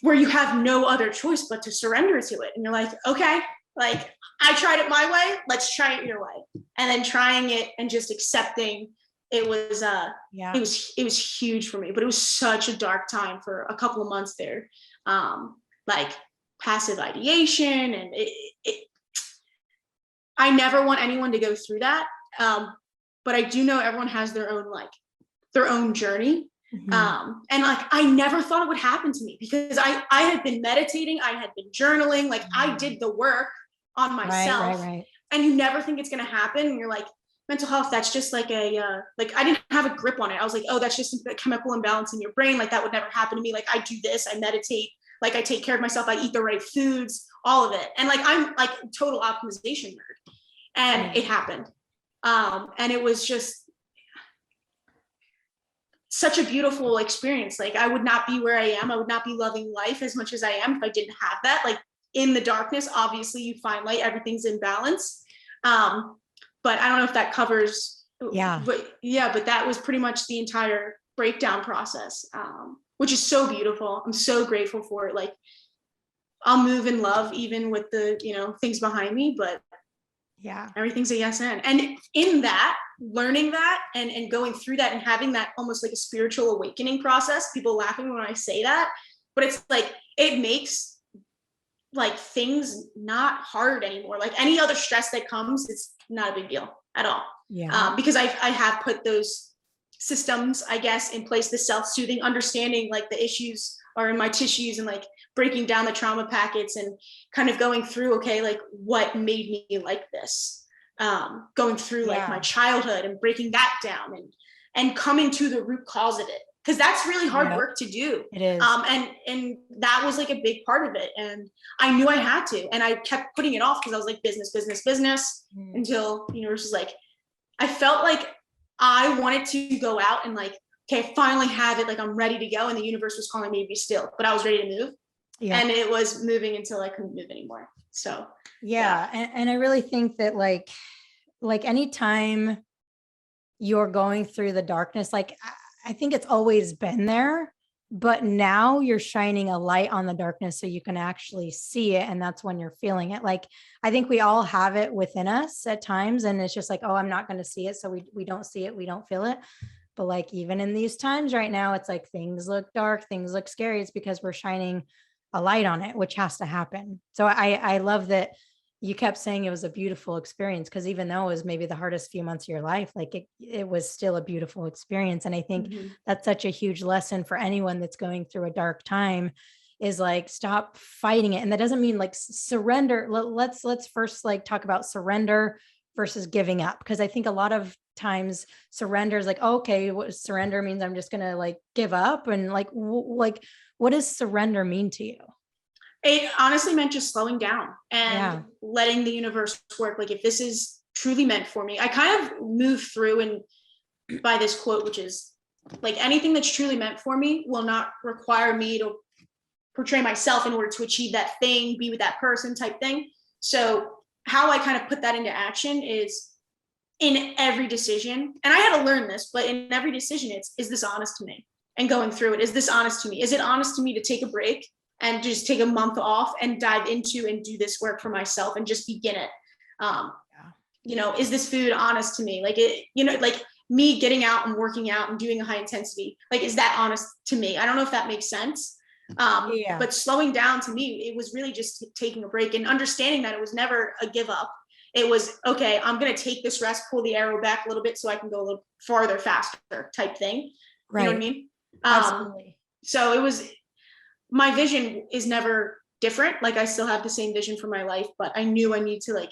where you have no other choice but to surrender to it. And you're like, okay, like I tried it my way, let's try it your way. And then trying it and just accepting it was it was huge for me, but it was such a dark time for a couple of months there. Like passive ideation, and I never want anyone to go through that. But I do know everyone has their own journey. And like I never thought it would happen to me, because I had been meditating, I had been journaling, like I did the work on myself. Right. And you never think it's going to happen, and you're like, mental health, that's just like like I didn't have a grip on it. I was like, oh, that's just a chemical imbalance in your brain, like that would never happen to me. Like I do this, I meditate, like I take care of myself, I eat the right foods, all of it. And like I'm like total optimization nerd, and it happened. And it was just such a beautiful experience. Like I would not be where I am, I would not be loving life as much as I am if I didn't have that. Like in the darkness, obviously you find light, everything's in balance. But I don't know if that covers. But that was pretty much the entire breakdown process, which is so beautiful. I'm so grateful for it. Like I'll move in love, even with the, things behind me, but everything's a yes and in that, learning that and going through that and having that almost like a spiritual awakening process. People laughing when I say that, but it's like, it makes like things not hard anymore. Like any other stress that comes, it's not a big deal at all. Because I have put those systems, I guess, in place, the self-soothing, understanding like the issues are in my tissues, and like breaking down the trauma packets and kind of going through, okay, like what made me like this, going through like my childhood and breaking that down and coming to the root cause of it. Because that's really hard work to do.
It is.
And that was like a big part of it. And I knew I had to. And I kept putting it off because I was like, business, until the universe was like, I felt like I wanted to go out and like, okay, I finally have it. Like I'm ready to go. And the universe was calling me to be still, but I was ready to move. And it was moving until I couldn't move anymore. So,
And I really think that like anytime you're going through the darkness, like I think it's always been there, but now you're shining a light on the darkness so you can actually see it. And that's when you're feeling it. Like, I think we all have it within us at times. And it's just like, oh, I'm not going to see it. So we don't see it. We don't feel it. But like, even in these times right now, it's like things look dark, things look scary. It's because we're shining a light on it, which has to happen. So I love that you kept saying it was a beautiful experience, because even though it was maybe the hardest few months of your life, like it was still a beautiful experience. And I think that's such a huge lesson for anyone that's going through a dark time, is like, stop fighting it. And that doesn't mean like surrender. Let's first like talk about surrender versus giving up. Because I think a lot of times surrender is like, oh, okay, what surrender means, I'm just going to like give up. And like, what does surrender mean to you?
It honestly meant just slowing down and
Yeah.
letting the universe work. Like if this is truly meant for me, I kind of move through and by this quote, which is like anything that's truly meant for me will not require me to portray myself in order to achieve that thing, be with that person type thing. So how I kind of put that into action is in every decision. And I had to learn this, but in every decision, is this honest to me? And going through it, is this honest to me? Is it honest to me to take a break and just take a month off and dive into and do this work for myself and just begin it? Is this food honest to me? Like like me getting out and working out and doing a high intensity, like, is that honest to me? I don't know if that makes sense. But slowing down to me, it was really just taking a break and understanding that it was never a give up. It was, okay, I'm going to take this rest, pull the arrow back a little bit so I can go a little farther, faster type thing. Right. You know what I mean? Absolutely. So it was, my vision is never different. Like I still have the same vision for my life, but I knew I need to, like,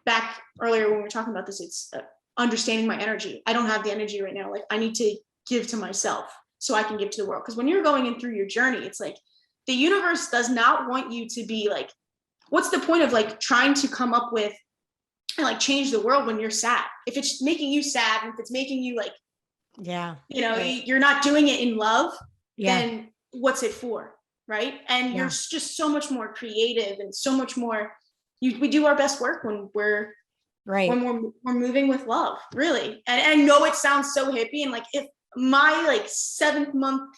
back earlier when we were talking about this, it's understanding my energy. I don't have the energy right now. Like I need to give to myself so I can give to the world. Because when you're going in through your journey, it's like the universe does not want you to be like, what's the point of like trying to come up with and like change the world when you're sad? If it's making you sad, and if it's making you like, you're not doing it in love, then what's it for? Right. And you're just so much more creative and so much more, we do our best work when we're when we're moving with love, really. And I know it sounds so hippie, and like if my like 7th month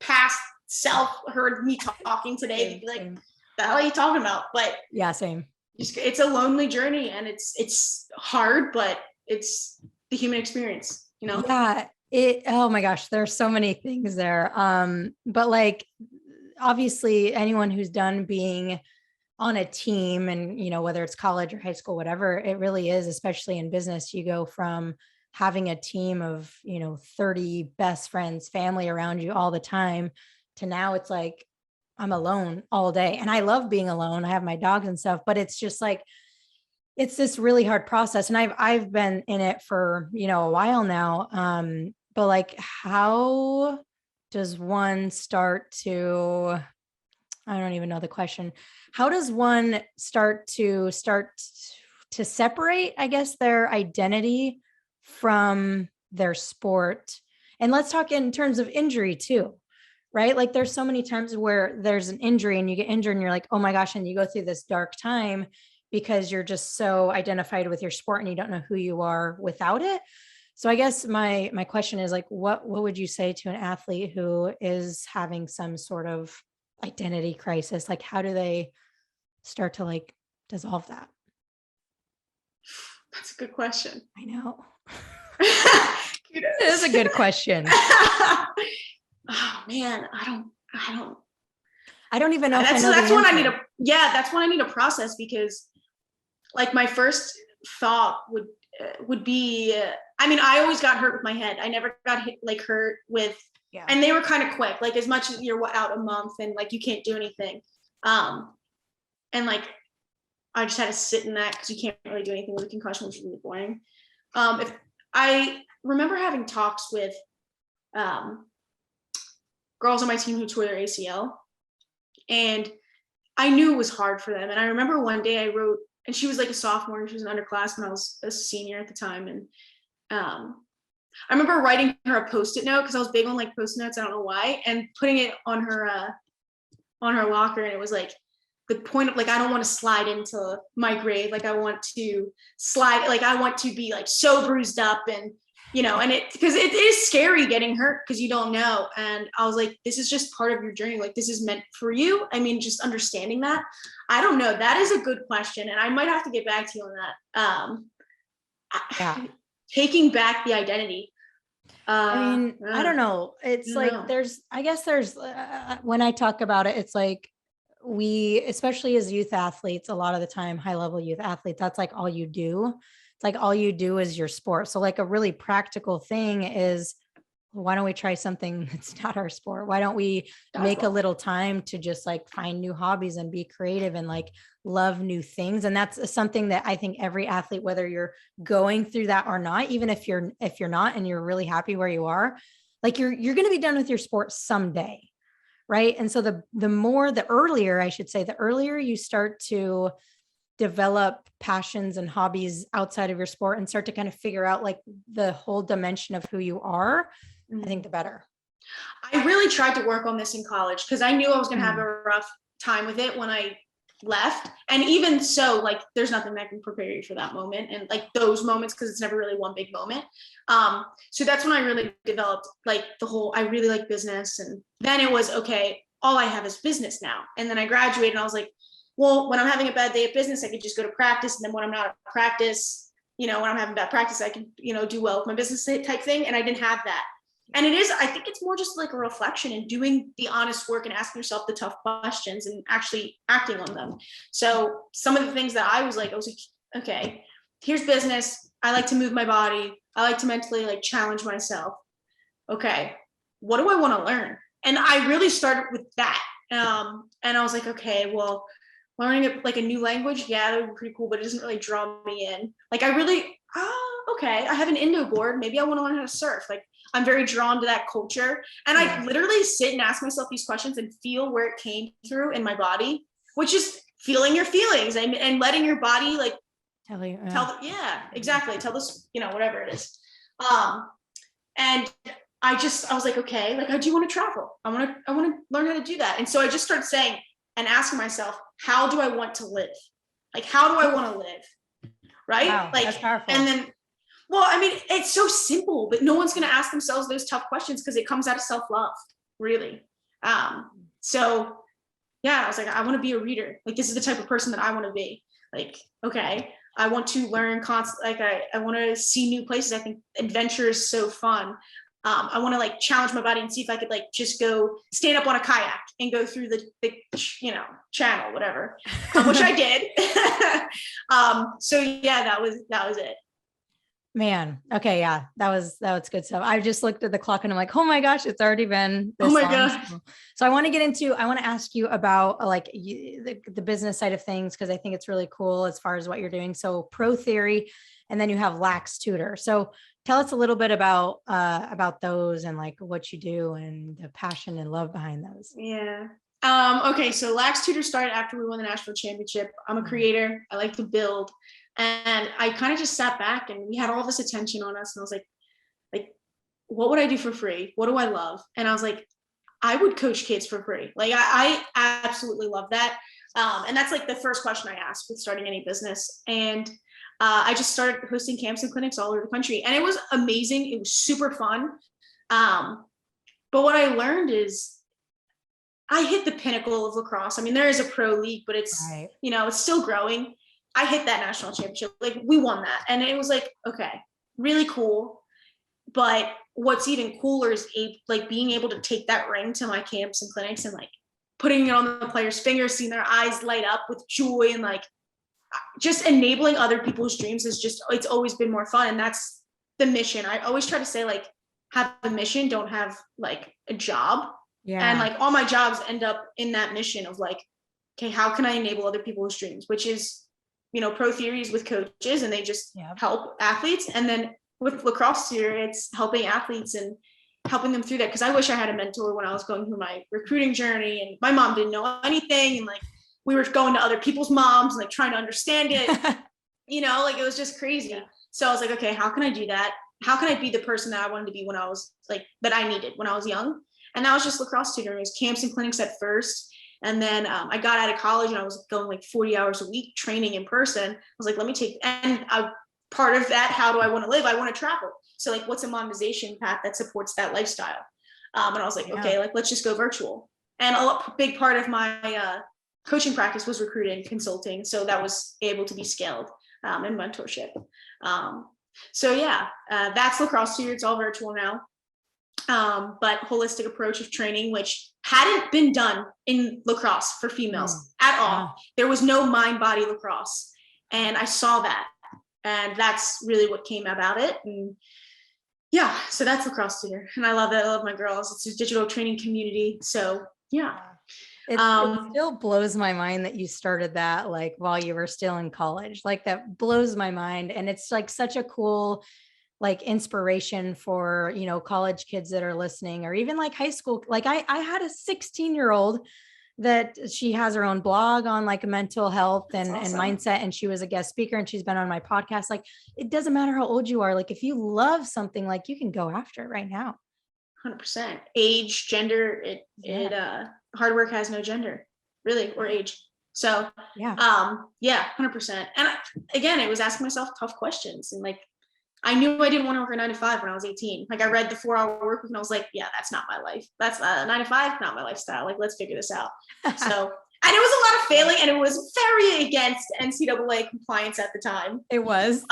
past self heard me talking today, they'd be like, the hell are you talking about? But
same.
It's a lonely journey, and it's hard, but it's the human experience,
Oh my gosh, there's so many things there. But like obviously anyone who's done being on a team, and whether it's college or high school, whatever, it really is, especially in business, you go from having a team of 30 best friends, family around you all the time, to now it's like I'm alone all day. And I love being alone. I have my dogs and stuff, but it's just like it's this really hard process. And I've been in it for a while now. But like, how does one start to, I don't even know the question. How does one start to separate, I guess, their identity from their sport? And let's talk in terms of injury too, right? Like there's so many times where there's an injury and you get injured and you're like, oh my gosh. And you go through this dark time because you're just so identified with your sport and you don't know who you are without it. So I guess my question is like, what would you say to an athlete who is having some sort of identity crisis? Like, how do they start to like dissolve that?
That's a good question.
I know. It is a good question.
Oh man, I don't even know. That's one I need to. Yeah, that's one I need to process, because like my first thought would be. I mean, I always got hurt with my head. I never got hurt with. Yeah. And they were kind of quick. Like as much as you're out a month and like you can't do anything, and like I just had to sit in that because you can't really do anything with a concussion, which is really boring. If I remember having talks with girls on my team who tore their ACL, and I knew it was hard for them. And I remember one day I wrote, and she was like a sophomore and she was an underclassman. I was a senior at the time. And I remember writing her a Post-it note, because I was big on like Post-it notes. I don't know why, and putting it on her locker. And it was like the point of like, I don't want to slide into my grave. Like I want to slide, like I want to be like so bruised up, and and because it is scary getting hurt because you don't know. And I was like, this is just part of your journey. Like this is meant for you. I mean, just understanding that. I don't know. That is a good question. And I might have to get back to you on that. Taking back the identity.
I mean, I don't know. It's like, there's when I talk about it, it's like we, especially as youth athletes, a lot of the time, high level youth athletes, that's like all you do. It's like all you do is your sport. So like a really practical thing is, why don't we try something that's not our sport? Why don't we make a little time to just like find new hobbies and be creative and like love new things? And that's something that I think every athlete, whether you're going through that or not, even if you're not, and you're really happy where you are, like you're going to be done with your sport someday. right? And so the earlier, I should say, the earlier you start to develop passions and hobbies outside of your sport and start to kind of figure out like the whole dimension of who you are, I think the better.
I really tried to work on this in college because I knew I was going to have a rough time with it when I left. And even so, like, there's nothing that can prepare you for that moment and like those moments, because it's never really one big moment. So that's when I really developed like I really like business. And then it was, okay, all I have is business now. And then I graduated and I was like, well, when I'm having a bad day at business, I could just go to practice. And then when I'm not at practice, when I'm having bad practice, I can, do well with my business type thing. And I didn't have that. And I think it's more just like a reflection and doing the honest work and asking yourself the tough questions and actually acting on them. So some of the things that I was like, okay, here's business. I like to move my body. I like to mentally like challenge myself. Okay, what do I want to learn? And I really started with that. And I was like, okay, well, learning like a new language, yeah, that would be pretty cool, but it doesn't really draw me in. Like okay, I have an Indo board. Maybe I want to learn how to surf. Like I'm very drawn to that culture. And I literally sit and ask myself these questions and feel where it came through in my body, which is feeling your feelings and letting your body like exactly. Tell this, whatever it is. And I was like, okay, like I do want to travel. I want to learn how to do that. And so I just started saying and asking myself, how do I want to live? Like, how do I want to live? Right?
Wow,
like,
that's powerful.
And then, well, I mean, it's so simple, but no one's going to ask themselves those tough questions because it comes out of self-love, really. So yeah, I was like, I want to be a reader. Like, this is the type of person that I want to be. Like, okay, I want to learn like I want to see new places. I think adventure is so fun. I want to like challenge my body and see if I could like just go stand up on a kayak and go through the channel, whatever, which I did. So yeah, that was it.
Man. Okay. Yeah. That was good stuff. I just looked at the clock and I'm like, oh my gosh, it's already been this long.
God.
So I want to ask you about like the business side of things, because I think it's really cool as far as what you're doing. So Pro Theory, and then you have Lax Tutor. So tell us a little bit about those and like what you do and the passion and love behind those.
Yeah. Okay. So Lax Tutor started after we won the national championship. I'm a creator. I like to build. And I kind of just sat back and we had all this attention on us. And I was like, what would I do for free? What do I love? And I was like, I would coach kids for free. Like I absolutely love that. And that's like the first question I asked with starting any business. And I just started hosting camps and clinics all over the country. And it was amazing. It was super fun. But what I learned is I hit the pinnacle of lacrosse. I mean, there is a pro league, but it's, it's still growing. I hit that national championship. Like we won that. And it was like, okay, really cool. But what's even cooler is like being able to take that ring to my camps and clinics and like putting it on the players' fingers, seeing their eyes light up with joy and like just enabling other people's dreams is just, it's always been more fun. And that's the mission. I always try to say like, have a mission, don't have like a job. Yeah. And like all my jobs end up in that mission of like, okay, how can I enable other people's dreams? Which is, Pro Theories with coaches and they just help athletes. And then with lacrosse here, it's helping athletes and helping them through that. Cause I wish I had a mentor when I was going through my recruiting journey and my mom didn't know anything. And like, we were going to other people's moms and like trying to understand it, like it was just crazy. Yeah. So I was like, okay, how can I do that? How can I be the person that I wanted to be when I was like, that I needed when I was young? And that was just lacrosse tutoring. It was camps and clinics at first. And then I got out of college and I was going like 40 hours a week training in person. I was like, let me take, and part of that, how do I want to live? I want to travel. So like, what's a monetization path that supports that lifestyle? And I was like, okay, like, let's just go virtual. And a big part of my coaching practice was recruiting, consulting. So that was able to be scaled and mentorship. So yeah, that's lacrosse tutor. It's all virtual now. But holistic approach of training, which hadn't been done in lacrosse for females at all. There was no mind-body lacrosse. And I saw that. And that's really what came about it. And yeah, so that's lacrosse tutor. And I love it. I love my girls. It's a digital training community. So yeah.
It still blows my mind that you started that like while you were still in college. Like that blows my mind. And it's like such a cool like inspiration for, you know, college kids that are listening, or even like high school. Like I had a 16-year-old that she has her own blog on like mental health and mindset. And she was a guest speaker and she's been on my podcast. Like, it doesn't matter how old you are. Like, if you love something, like you can go after it right now.
100%. Age, gender, hard work has no gender, really, or age. So, yeah, 100%. And again, it was asking myself tough questions. And like, I knew I didn't want to work a 9 to 5 when I was 18. Like, I read the 4-hour work week and I was like, yeah, that's not my life. That's 9 to 5, not my lifestyle. Like, let's figure this out. So, and it was a lot of failing, and it was very against NCAA compliance at the time.
It was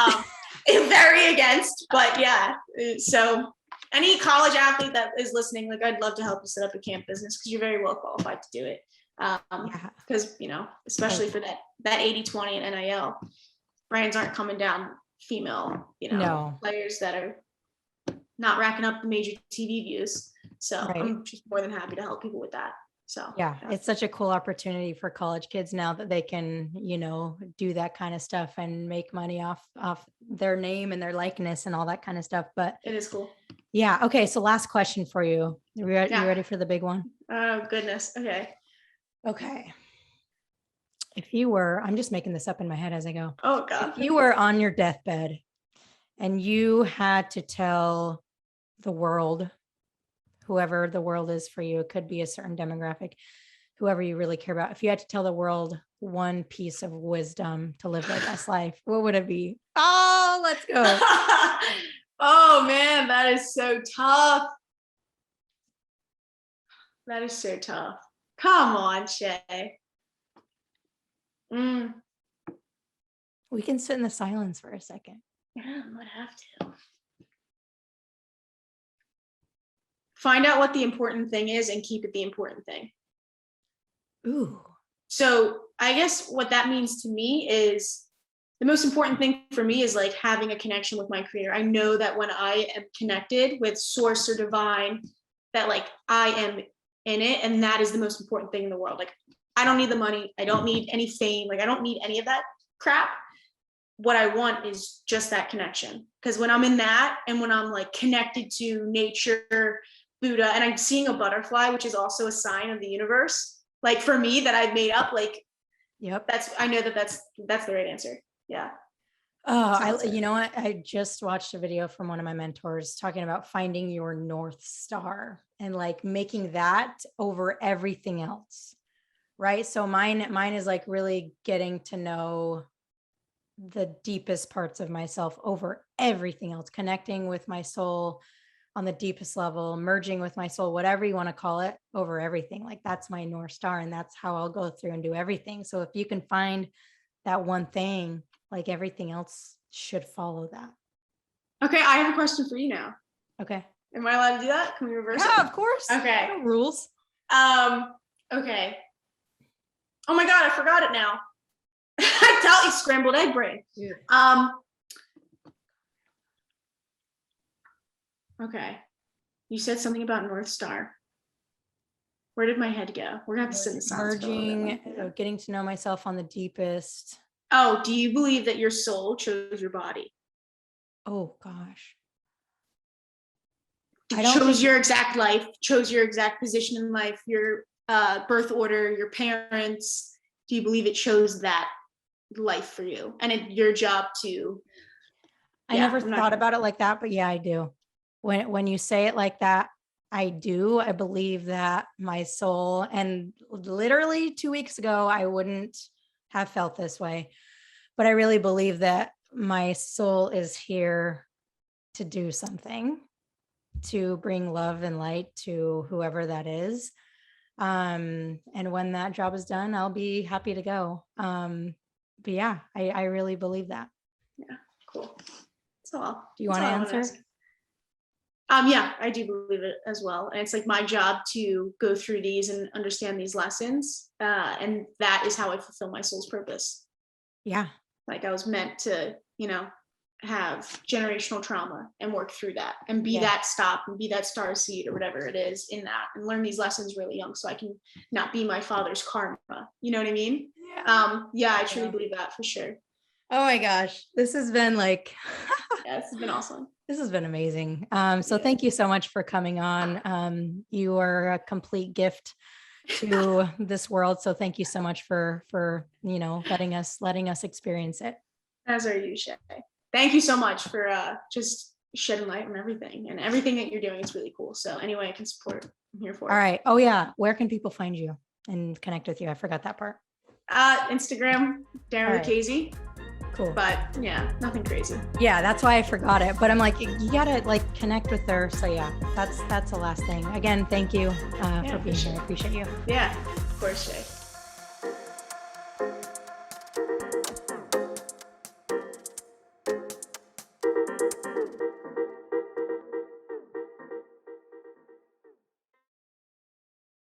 very against, but yeah. So any college athlete that is listening, like, I'd love to help you set up a camp business, because you're very well qualified to do it. Because, you know, especially for that 80-20 and NIL, brands aren't coming down female, you know, players that are not racking up the major TV views. So I'm just more than happy to help people with that. So
it's such a cool opportunity for college kids now that they can, you know, do that kind of stuff and make money off their name and their likeness and all that kind of stuff. But
it is cool.
Yeah. Okay. So last question for you. You ready for the big one?
Oh, goodness.
Okay. If you were, I'm just making this up in my head as I go.
Oh God.
If you were on your deathbed and you had to tell the world, whoever the world is for you, it could be a certain demographic, whoever you really care about. If you had to tell the world one piece of wisdom to live their best life, what would it be? Oh, let's go.
Oh man, that is so tough. That is so tough. Come on, Shay.
We can sit in the silence for a second.
Yeah, I might have to. Find out what the important thing is and keep it the important thing.
Ooh.
So I guess what that means to me is, the most important thing for me is like having a connection with my creator. I know that when I am connected with source or divine, that like I am in it, and that is the most important thing in the world. Like, I don't need the money. I don't need any fame. Like, I don't need any of that crap. What I want is just that connection. Because when I'm in that, and when I'm like connected to nature, Buddha, and I'm seeing a butterfly, which is also a sign of the universe, like for me, that I've made up, like, I know that's the right answer. Yeah.
Oh, you know what? I just watched a video from one of my mentors talking about finding your North Star and like making that over everything else. Right. So mine is like really getting to know the deepest parts of myself over everything else, connecting with my soul on the deepest level, merging with my soul, whatever you want to call it, over everything. Like, that's my North Star, and that's how I'll go through and do everything. So if you can find that one thing, like, everything else should follow that.
Okay, I have a question for you now.
Okay.
Am I allowed to do that? Can we reverse it?
Yeah, of course.
Okay.
No rules.
Okay. Oh my God, I forgot it now. I tell you, scrambled egg brain. Yeah. Okay. You said something about North Star. Where did my head go? We're gonna have to sit in the silence.
Merging, getting to know myself on the deepest.
Oh, do you believe that your soul chose your body?
Oh gosh.
Chose your exact life, chose your exact position in life, your birth order, your parents. Do you believe it chose that life for you? And it's your job to.
I never thought about it like that, but yeah, I do. When you say it like that, I do. I believe that my soul, and literally 2 weeks ago, I wouldn't have felt this way, but I really believe that my soul is here to do something, to bring love and light to whoever that is. And when that job is done, I'll be happy to go. But yeah, I really believe that.
Yeah, cool. So
do you want to answer?
Yeah, I do believe it as well. And it's like my job to go through these and understand these lessons. And that is how I fulfill my soul's purpose.
Yeah.
Like, I was meant to, have generational trauma and work through that and be that stop and be that star seed or whatever it is in that, and learn these lessons really young so I can not be my father's karma. You know what I mean? Yeah. I truly believe that for sure.
Oh my gosh. This has been like,
yeah, this has been awesome.
This has been amazing. So thank you so much for coming on. You are a complete gift to this world. So thank you so much for letting us experience it.
As are you, Shay. Thank you so much for just shedding light on everything, and everything that you're doing is really cool. So any way I can support, I'm here for it.
All right. Oh yeah. Where can people find you and connect with you? I forgot that part.
Instagram, Daria Lucchesi.
Cool.
But yeah, nothing crazy.
Yeah, that's why I forgot it. But I'm like, you gotta like connect with her. So yeah, that's the last thing. Again, thank you for being here. I appreciate you.
Yeah, of course, Shay.